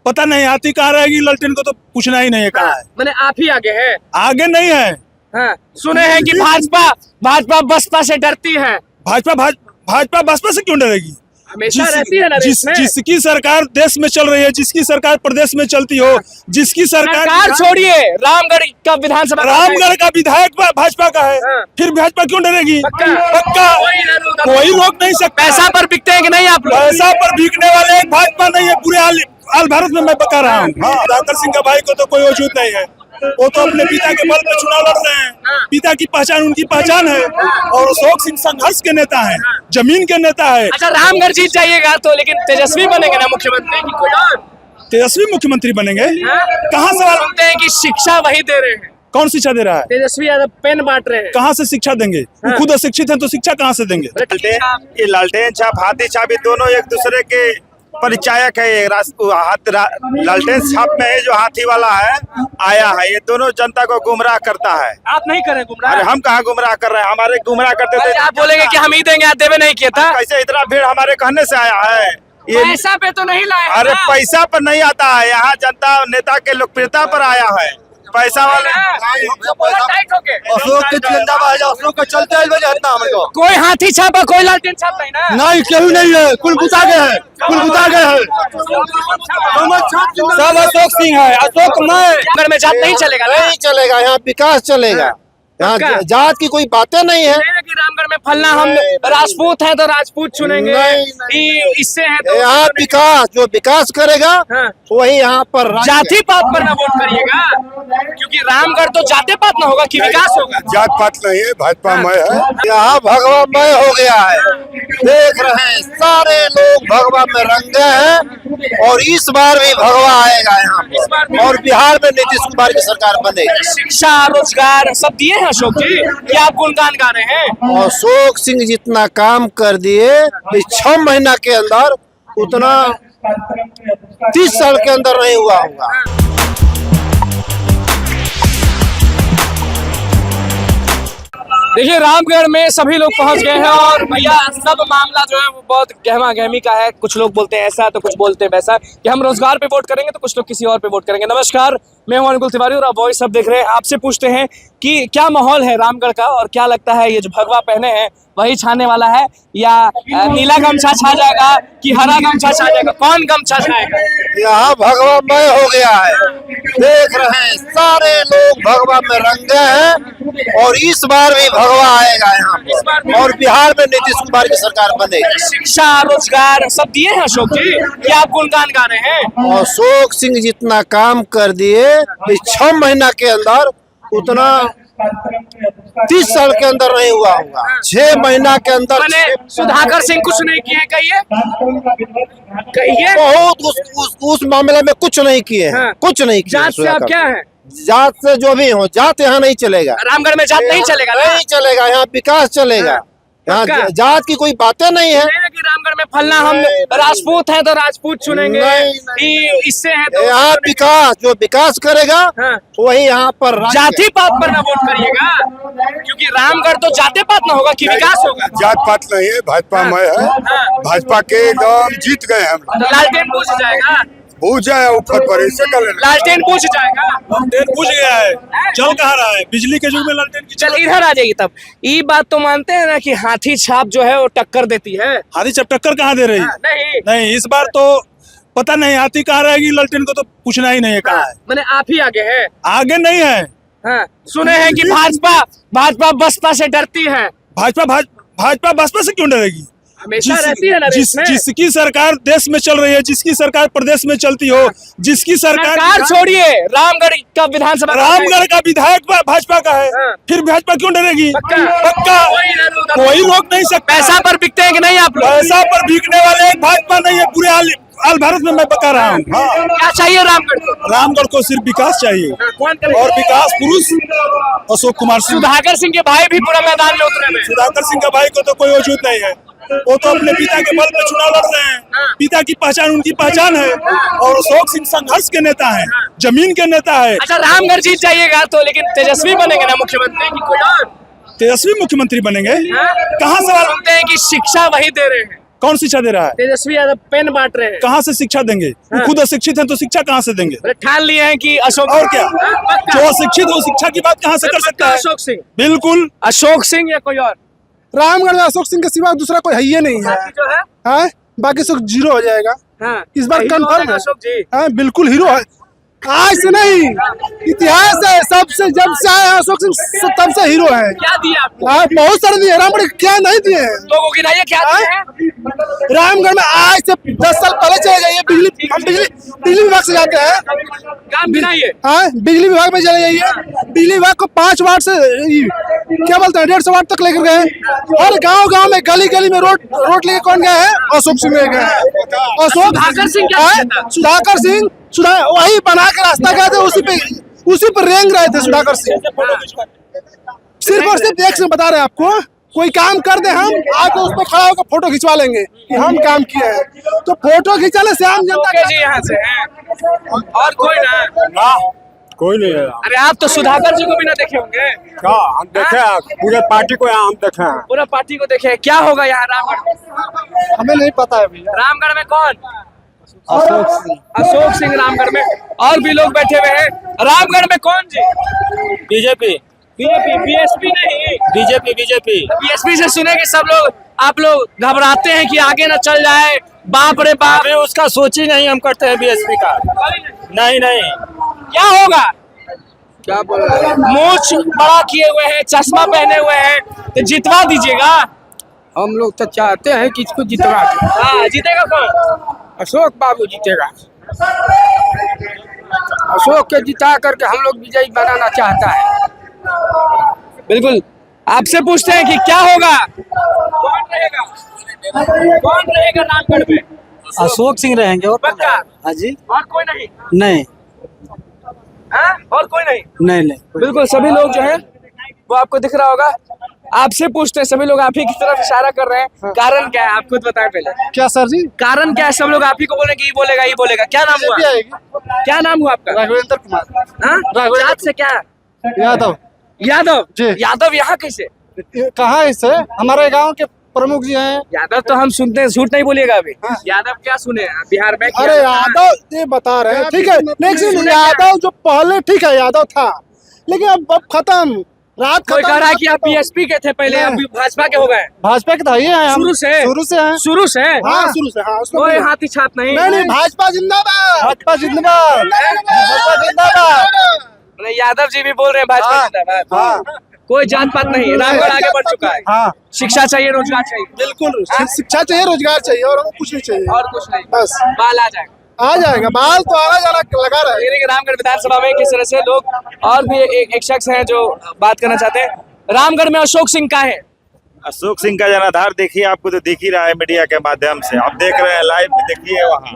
पता नहीं हाथी कहाँ रहेगी, ललटेन को तो पूछना ही नहीं है कहाँ है। मैंने आप ही आगे है। आगे नहीं है। हाँ, सुने हैं कि भाजपा बसपा से डरती है। भाजपा बसपा से क्यों डरेगी? हमेशा रहती है ना रेस में। जिसकी सरकार देश में चल रही है, जिसकी सरकार प्रदेश में चलती हो, जिसकी सरकार छोड़िए, रामगढ़ का विधानसभा, रामगढ़ का विधायक भाजपा का है, हाँ। फिर भाजपा क्यों डरेगी? पक्का कोई रोक नहीं सकता। पैसा पर बिकते हैं कि नहीं आप लोग? पैसा पर बिकने वाले एक भाजपा नहीं है, पूरे आल भारत में मैं बता रहा हूँ। रामगढ़ सिंह का भाई को तो कोई वजूद नहीं है, वो तो अपने पिता के बल पे चुनाव लड़ रहे हैं। पिता की पहचान उनकी पहचान है, और अशोक सिंह संघर्ष के नेता हैं, जमीन के नेता है। अच्छा, रामगढ़ जीत जाइएगा तो, लेकिन तेजस्वी बनेंगे ना मुख्यमंत्री की कोई और? तेजस्वी मुख्यमंत्री बनेंगे? कहाँ सवाल सुनते हैं कि शिक्षा वही दे रहे हैं। कौन शिक्षा दे रहा है? तेजस्वी यादव पेन बांट रहे हैं। कहाँ से शिक्षा देंगे? वो खुद अशिक्षित हैं तो शिक्षा कहाँ से देंगे? ये लालटेन छाप, हाथी छाप, ये दोनों एक दूसरे के परिचायक है। लालटेन छाप में है जो हाथी वाला है आया है, ये दोनों जनता को गुमराह करता है। आप नहीं करें गुमराह? अरे हम कहाँ गुमराह कर रहे हैं, हमारे गुमराह करते थे। आप बोलेंगे कि हम ही देंगे, आप देवे नहीं किया था। कैसे इतना भीड़ हमारे कहने से आया है? ये पैसा पे तो नहीं लाए। अरे पैसा पर नहीं आता है, यहाँ जनता नेता के लोकप्रियता पर आया है। पैसा वाले अशोक के जिंदाबाद, अशोक का चलते है। कोई हाथी छापा, कोई लालटेन छाप नहीं ना? नहीं, केहू नहीं है, कुल बुता गए हैं, कुल बुता गए हैं। सब अशोक सिंह है, अशोक रामगढ़ में जात नहीं चलेगा ना? नहीं चलेगा, यहाँ विकास चलेगा, यहाँ जात की कोई बातें नहीं है। कि रामगढ़ में फलना हम राजपूत हैं तो राजपूत चुनेंगे, इससे है तो यहाँ विकास, जो विकास करेगा वही यहाँ पर जाति पात पर ना वोट करिएगा, क्योंकि रामगढ़ तो जाति पात ना होगा कि विकास होगा। जात पात नहीं है, भाजपामय है। यहाँ भगवामय हो गया है, देख रहे हैं सारे लोग भगवा में रंगे हैं, और इस बार भी भगवा आएगा यहाँ पर, और बिहार में नीतीश कुमार की सरकार बनेगी। शिक्षा, रोजगार सब दिए हैं अशोक जी, क्या आप गुणगान गा रहे हैं? अशोक सिंह जितना काम कर दिए इस 6 महीना के अंदर, उतना 30 साल के अंदर नहीं हुआ होगा। देखिए, रामगढ़ में सभी लोग पहुंच गए हैं, और भैया सब मामला जो है वो बहुत गहमा गहमी का है। कुछ लोग बोलते हैं ऐसा तो कुछ बोलते हैं वैसा, कि हम रोजगार पे वोट करेंगे तो कुछ लोग किसी और पे वोट करेंगे। नमस्कार, मैं हूं अनुकुल तिवारी और आप वॉइस सब देख रहे हैं। आपसे पूछते हैं कि क्या माहौल है रामगढ़ का, और क्या लगता है ये जो भगवा पहने हैं वही छाने वाला है, या नीला गमछा छा जाएगा कि हरा गमछा छा जाएगा? कौन गमछा छाएगा? यहाँ भगवामय हो गया है, देख रहे हैं सारे लोग भगवा में रंगे हैं, और इस बार भी भगवा आएगा यहाँ पर, और बिहार में नीतीश कुमार की सरकार बनेगी। शिक्षा, रोजगार सब दिए हैं अशोक जी, क्या आप गुणगान गा रहे हैं? अशोक सिंह जितना काम कर दिए इस 6 महीना के अंदर, उतना 30 साल के अंदर नहीं हुआ होगा। 6 महीना के अंदर सुधाकर सिंह कुछ नहीं किए, कहिए बहुत उस मामले में कुछ नहीं किए हैं, कुछ नहीं किए। जात से आप क्या है? जात से जो भी हो, जात यहाँ नहीं चलेगा। रामगढ़ में जात नहीं चलेगा ना? नहीं चलेगा, यहाँ विकास चलेगा, यहाँ जात की कोई बातें नहीं है। कि रामगढ़ में फलना हम राजपूत हैं तो राजपूत चुनेंगे, इससे है तो यहाँ विकास, जो विकास करेगा वही यहाँ पर जाति पात पर ना वोट करिएगा, क्योंकि रामगढ़ तो जाति पात ना होगा कि विकास होगा। जात पात नहीं है, भाजपामय है। भाजपा के एकदम जीत गए हम। लालटेन पूछ जाएगा, पूछ जाए ऊपर पर, ऐसे कर लेना। लालटेन पूछ जाएगा। लालटेन पूछ गया है, चल कहाँ रहा है? बिजली के युग में लालटेन की चल इधर आ जाएगी। तब ये बात तो मानते हैं ना कि हाथी छाप जो है वो टक्कर देती है? हाथी छाप टक्कर कहाँ दे रही? नहीं, इस बार तो पता नहीं हाथी कहाँ रहेगी, लालटेन को तो पूछना ही नहीं है कहाँ है। मैंने आप ही आगे है? आगे नहीं है। सुने हैं कि भाजपा बसपा से डरती है। भाजपा बसपा से क्यों डरेगी? हमेशा रहती है ना रेस में। जिसकी सरकार देश में चल रही है, जिसकी सरकार प्रदेश में चलती हो, जिसकी सरकार छोड़िए, रामगढ़ का विधानसभा, रामगढ़ का विधायक भाजपा का है, फिर भाजपा क्यों डरेगी? पक्का कोई रोक नहीं सकता। पैसा पर बिकते हैं कि नहीं आप लोग? पैसा पर बिकने वाले एक भाजपा नहीं है, पूरे आल भारत में मैं बता रहा हूँ। क्या चाहिए रामगढ़ को? रामगढ़ को सिर्फ विकास चाहिए, और विकास पुरुष अशोक कुमार सिंह। सुधाकर सिंह के भाई भी पूरा मैदान में उतरे हैं। सुधाकर सिंह का भाई को तो कोई वजूद नहीं है, वो तो अपने पिता के बल पे चुनाव लड़ रहे हैं। पिता की पहचान उनकी पहचान है, और अशोक सिंह संघर्ष के नेता हैं, जमीन के नेता है। अच्छा, रामगढ़ जीत जाइएगा तो, लेकिन तेजस्वी बनेंगे ना मुख्यमंत्री की कोई और? तेजस्वी मुख्यमंत्री बनेंगे? कहाँ सवाल? सुनते हैं कि शिक्षा वही दे रहे हैं। कौन शिक्षा दे रहा है? तेजस्वी यादव पेन बांट रहे हैं। कहाँ से शिक्षा देंगे? वो खुद अशिक्षित हैं तो शिक्षा कहाँ से देंगे? बोले ठान लिए हैं कि अशोक और क्या, पक्का। जो अशिक्षित वो शिक्षा की बात कहाँ से कर सकता है? अशोक सिंह, बिल्कुल। अशोक सिंह या कोई और? रामगढ़ में अशोक सिंह के सिवा दूसरा कोई है ही नहीं है। बाकी जो है हाँ, बाकी सब जीरो हो जाएगा। हाँ, इस बार हीरो कंफर्म होगा है। अशोक जी। हाँ, बिल्कुल हीरो है। आज से नहीं, इतिहास है, सबसे जब से आए हैं अशोक सिंह तब से हीरो है। क्या दिया आपको? हाँ, बहुत सारे दिए, रामगढ़ के क्या नहीं दिए हैं। लोगों की नहीं क्या दिए हैं? रामगढ़ में आज से 10 साल पहले चले जाइए, हम बिजली विभाग से जाते हैं। काम गिनाइए। हाँ, बिजली विभाग में चले जाइए, बिजली विभाग को 5 वार्ड से क्या बोलते हैं 150 वार्ड तक लेकर गए। और गांव में गली गली में रोड लेके कौन गए हैं? अशोक सिंह गए हैं। सुधाकर सिंह क्या किया था? सुधाकर सिंह वही बना के रास्ता गए थे, उसी पर रेंग रहे थे सुधाकर सिंह। सिर्फ और सिर्फ एक से बता रहे हैं आपको, कोई काम कर दे हम आके उस पर खड़ा होकर फोटो खिंचवा लेंगे कि हम काम किए हैं। तो फोटो खिंचाने से आम जनता जी यहाँ से हैं और कोई ना? कोई नहीं है। अरे आप तो सुधाकर जी को भी ना देखे होंगे। क्या हम देखे हैं? पूरे पार्टी को यहाँ हम देखे हैं। पूरा पार्टी को देखे। क्या होगा यहाँ रामगढ़? हमें नहीं पता है भैया। रामगढ़ में कौन? अशोक सिंह रामगढ़ में। और भी लोग बैठे हुए हैं। रामगढ़ में कौन जी? बीजेपी, बीएसपी नहीं, बीजेपी। बीएसपी से सुने कि सब लोग आप लोग घबराते हैं कि आगे ना चल जाए। बाप रे बाप, अभी उसका सोच ही नहीं हम करते हैं बीएसपी का। नहीं। क्या होगा? क्या बोल रहे हैं? मूंछ बड़ा किए हुए हैं, चश्मा पहने हुए हैं, तो जितवा दीजिएगा। हम लोग तो चाहते हैं कि इसको जितवा दे। हाँ, जीतेगा कौन? अशोक बाबू जीतेगा। अशोक के जिता करके हम लोग विजयी बनाना चाहता है। बिल्कुल। आपसे पूछते हैं कि क्या होगा? कौन रहेगा रामगढ़ में? अशोक सिंह रहेंगे। और पक्का? हाँ जी। और कोई नहीं? नहीं हाँ? और कोई नहीं? नहीं। बिल्कुल, सभी लोग जो है वो आपको दिख रहा होगा। आपसे पूछते हैं, सभी लोग आप ही की तरफ इशारा कर रहे हैं। कारण क्या है? आप खुद बताएं पहले। क्या सर जी? कारण क्या है? सब लोग आप ही को बोले कि ये बोलेगा। क्या नाम हुआ? क्या नाम हुआ आपका? राघवेंद्र कुमार। हाँ? जात से क्या? यादव जी। यादव यहाँ कैसे? कहाँ इससे? हमारे गांव के प्रमुख जी हैं। यादव तो हम सुनते हैं, झूठ नहीं बोलिएगा अभी। यादव क्या सुने बिहार में? अरे यादव ये बता रहे हैं, ठीक है। लेकिन यादव जो पहले ठीक है यादव था, लेकिन अब खत्म। रात कोई कह रहा है कि आप बीएसपी के थे पहले, अब भाजपा के हो गए। भाजपा के तो ये है, शुरू से हैं। शुरू से हाँ, शुरू से। हाँ, उसको कोई हाथी छाप नहीं। नहीं, भाजपा जिंदाबाद, भाजपा जिंदाबाद, भाजपा जिंदाबाद। यादव जी भी बोल रहे हैं भाजपा जिंदाबाद। कोई जात पात नहीं, रामगढ़ आगे बढ़ चुका है। हाँ, शिक्षा चाहिए, रोजगार चाहिए। बिल्कुल शिक्षा चाहिए, रोजगार चाहिए, और हमको कुछ नहीं चाहिए। और कुछ नहीं, बस बाल आ जाएगा। आ जाएगा, बाल तो आना जाना लगा रहा है। रामगढ़ विधानसभा में किस तरह से लोग और भी एक शख्स हैं जो बात करना चाहते हैं। रामगढ़ में अशोक सिंह का है। अशोक सिंह का जनाधार देखिए, आपको तो दिख ही रहा है मीडिया के माध्यम से। आप देख रहे हैं लाइव में, देखिए वहाँ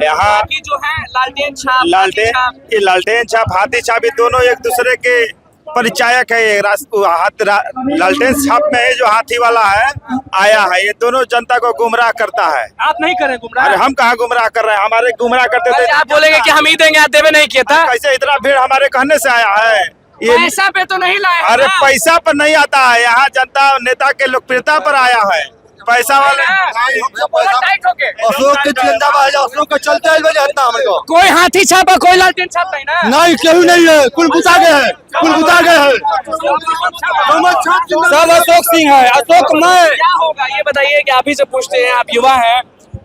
यहाँ की जो है लालटेन छाप, लालटेन छाप, हाथी छाप, ये दोनों एक दूसरे के परिचायक है। ये लालटेन छाप में है जो हाथी वाला है आया है, ये दोनों जनता को गुमराह करता है। आप नहीं करें गुमराह? अरे हम कहाँ गुमराह कर रहे हैं? हमारे गुमराह करते थे। आप बोलेंगे कि हम ही देंगे, आप देवे नहीं किया था। कैसे इतना भीड़ हमारे कहने से आया है? ये पैसा पे तो नहीं लाए। अरे पैसा पर नहीं आता है, यहाँ जनता नेता के लोकप्रियता पर आया है। पैसा वाले अशोक के जिंदाबाद, अशोक का चलते हत्ता हमरे को। कोई हाथी छापा, कोई लालटेन छाप नहीं ना। नहीं, केहू नहीं है, कुल बुता गए हैं, कुल बुता गए हैं। सब अशोक सिंह है, अशोक मैं। क्या होगा ये बताइए कि आप ही से पूछते हैं, आप युवा हैं,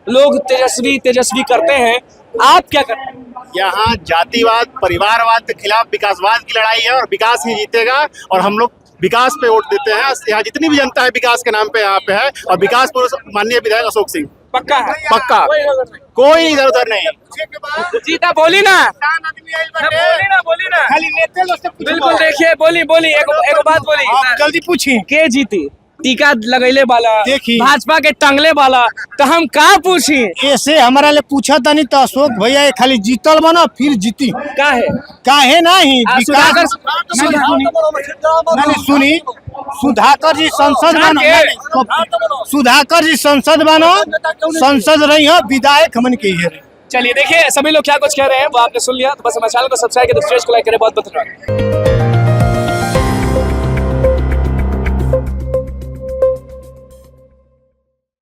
लोग तेजस्वी करते हैं, आप क्या करते हैं? यहाँ जातिवाद, परिवारवाद के खिलाफ विकासवाद की लड़ाई है और विकास ही जीतेगा। और हम लोग विकास पे वोट देते हैं। यहाँ जितनी भी जनता है विकास के नाम पे यहाँ पे है, और विकास पुरुष माननीय विधायक अशोक सिंह। पक्का है? पक्का, कोई इधर उधर नहीं। जीता बोली ना, बोली ना। खाली नेता लोग से बिल्कुल। देखिए, बोली एक बात बोली। आप जल्दी पूछिए। के जीती? टीका लगैले वाला, देखी भाजपा के टंगले वाला, तो हम का पूछी? ऐसे हमारा ले पूछा था नहीं तो अशोक भैया खाली जीतल बना फिर जीती काहे नहीं? सुनी, सुधाकर जी संसद बनो, सुधाकर जी संसद बनो, संसद रही है, विधायक हमन के है। चलिए देखिए सभी लोग क्या कुछ कह रहे हैं वो आपने सुन लिया। तो बस हमारे चैनल को सब्सक्राइब करें, को लाइक करें। बहुत बहुत धन्यवाद।